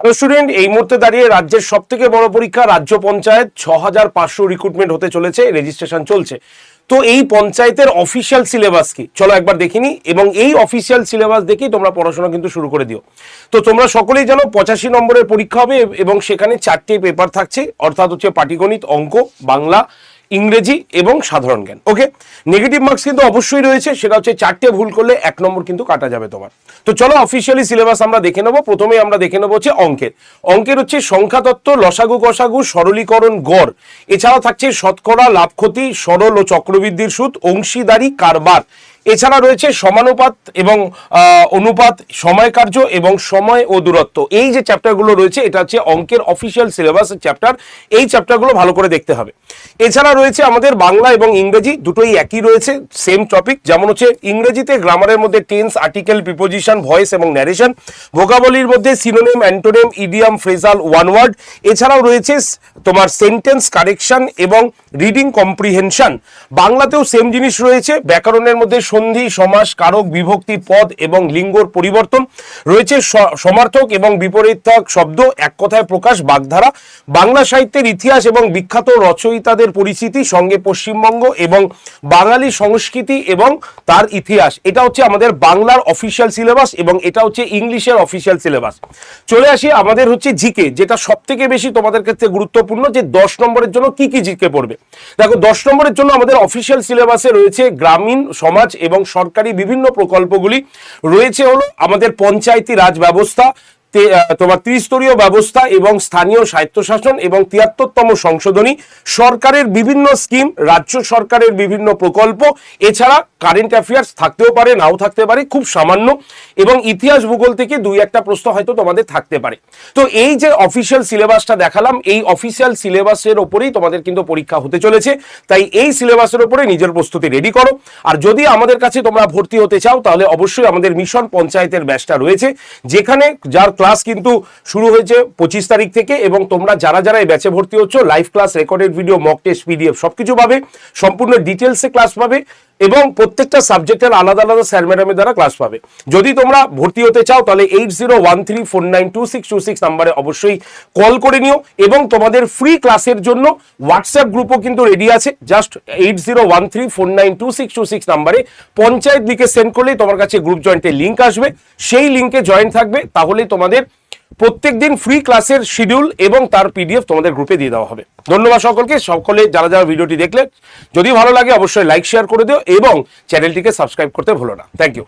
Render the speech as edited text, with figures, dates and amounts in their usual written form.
Student, এই মুহূর্তে দাঁড়িয়ে রাজ্যের সব থেকে বড় পরীক্ষা রাজ্য পঞ্চায়েত 6500 রিক্রুটমেন্ট হতে চলেছে, রেজিস্ট্রেশন চলছে। তো এই পঞ্চায়েতের অফিসিয়াল সিলেবাস কি চলো একবার দেখিনি, এবং এই অফিসিয়াল সিলেবাস দেখেই তোমরা পড়াশোনা কিন্তু শুরু করে দিও। তো তোমরা সকলেই জানো 85 নম্বরের পরীক্ষা হবে এবং সেখানে 4টে পেপার থাকছে, অর্থাৎ হচ্ছে পাটিগণিত, অঙ্ক, বাংলা, ইংরেজি এবং সাধারণ জ্ঞান। ওকে, নেগেটিভ মার্কস কিন্তু অবশ্যই রয়েছে, সেটা হচ্ছে 4টে ভুল করলে 1 নম্বর কিন্তু কাটা যাবে তোমার। তো চলো অফিসিয়ালি সিলেবাস আমরা দেখে নেবো। প্রথমেই আমরা দেখে নেবো হচ্ছে অঙ্কের হচ্ছে সংখ্যাতত্ত্ব, লসাগু গসাগু, সরলীকরণ, গড়, এছাড়াও থাকছে শতকরা, লাভ ক্ষতি, সরল ও চক্রবৃদ্ধির সুদ, অংশীদারি, কারবার, এছাড়া রয়েছে সমানুপাত এবং অনুপাত, সময় কার্য এবং সময় ও দূরত্ব। এই যে চ্যাপ্টারগুলো রয়েছে এটা হচ্ছে অঙ্কের অফিসিয়াল সিলেবাসের চ্যাপ্টার। এই চ্যাপ্টারগুলো ভালো করে দেখতে হবে। এছাড়া রয়েছে আমাদের বাংলা এবং ইংরেজি, দুটোই একই রয়েছে, সেম টপিক। যেমন হচ্ছে ইংরেজিতে গ্রামারের মধ্যে টেন্স, আর্টিকেল, প্রিপোজিশন, ভয়েস এবং ন্যারেশন। ভোকাবুলারির মধ্যে synonym, antonym, idiom, phrasal, one word. এছাড়াও রয়েছে তোমার সেন্টেন্স কারেকশন এবং রিডিং কম্প্রিহেনশন। বাংলাতেও সেম জিনিস রয়েছে। ব্যাকরণের মধ্যে সন্ধি, সমাস, কারক, বিভক্তি, পদ এবং লিঙ্গর পরিবর্তন রয়েছে। সমার্থক এবং বিপরীতার্থক শব্দ, এক কথায় প্রকাশ, বাগধারা। বাংলা সাহিত্যের ইতিহাস এবং বিখ্যাত রচয়িতাদের পরিচিতি, সঙ্গে পশ্চিমবঙ্গ এবং বাঙালি সংস্কৃতি এবং তার ইতিহাস। এটা হচ্ছে আমাদের বাংলার অফিসিয়াল সিলেবাস এবং এটা হচ্ছে ইংলিশের অফিসিয়াল সিলেবাস। চলে আসি আমাদের হচ্ছে জিকে, যেটা সব থেকে বেশি তোমাদের ক্ষেত্রে গুরুত্বপূর্ণ, যে 10 নম্বরের জন্য কি কি জিকে পড়বে। দেখো 10 নম্বরের জন্য আমাদের অফিসিয়াল সিলেবাসে রয়েছে গ্রামীণ সমাজ এবং সরকারি বিভিন্ন প্রকল্পগুলি রয়েছে, হলো আমাদের পঞ্চায়েতি রাজ ব্যবস্থা, তোমার ত্রিস্তরীয় ব্যবস্থা এবং স্থানীয় স্বায়ত্তশাসন এবং 73তম সংশোধনী, সরকারের বিভিন্ন স্কিম, রাজ্য সরকারের বিভিন্ন প্রকল্প, এছাড়া কারেন্ট অ্যাফেয়ার্স থাকতেও পারে, নাও থাকতে পারে, খুব সামান্য, এবং ইতিহাস ভূগোল থেকে 2-1টা প্রশ্ন হয়তো তোমাদের থাকতে পারে। তো এই যে অফিসিয়াল সিলেবাসটা দেখালাম, এই অফিসিয়াল সিলেবাসের ওপরেই তোমাদের কিন্তু পরীক্ষা হতে চলেছে, তাই এই সিলেবাসের ওপরে নিজের প্রস্তুতি রেডি করো। আর যদি আমাদের কাছে তোমরা ভর্তি হতে চাও তাহলে অবশ্যই আমাদের মিশন পঞ্চায়েতের ব্যাচটা রয়েছে, যেখানে যার ক্লাস কিন্তু শুরু হয়েছে 25 তারিখ থেকে, এবং তোমরা যারা যারা এই ব্যাচে ভর্তি হচ্ছ live class, recorded video, mock test, PDF সবকিছু পাবে, সম্পূর্ণ ডিটেলসে ক্লাস পাবে এবং প্রত্যেকটা সাবজেক্টের আলাদা আলাদা স্যার ম্যাডামের দ্বারা ক্লাস পাবে। যদি তোমরা ভর্তি হতে চাও তাহলে 8013492626 নাম্বারে অবশ্যই কল করে নিও, এবং তোমাদের ফ্রি ক্লাসের জন্য হোয়াটসঅ্যাপ গ্রুপও কিন্তু রেডি আছে। জাস্ট 8013492626 নাম্বারে পঞ্চায়েত লিখে সেন্ড করলেই তোমার কাছে গ্রুপ জয়েন্টের লিঙ্ক আসবে, সেই লিঙ্কে জয়েন থাকবে, তাহলেই তোমাদের প্রত্যেক দিন ফ্রি ক্লাসের শিডিউল এবং তার পিডিএফ তোমাদের গ্রুপে দিয়ে দেওয়া হবে। ধন্যবাদ সকলকে, সকলে যারা যারা ভিডিওটি দেখলেন, যদি ভালো লাগে অবশ্যই লাইক শেয়ার করে দিও এবং চ্যানেলটিকে সাবস্ক্রাইব করতে ভুলো না। Thank you.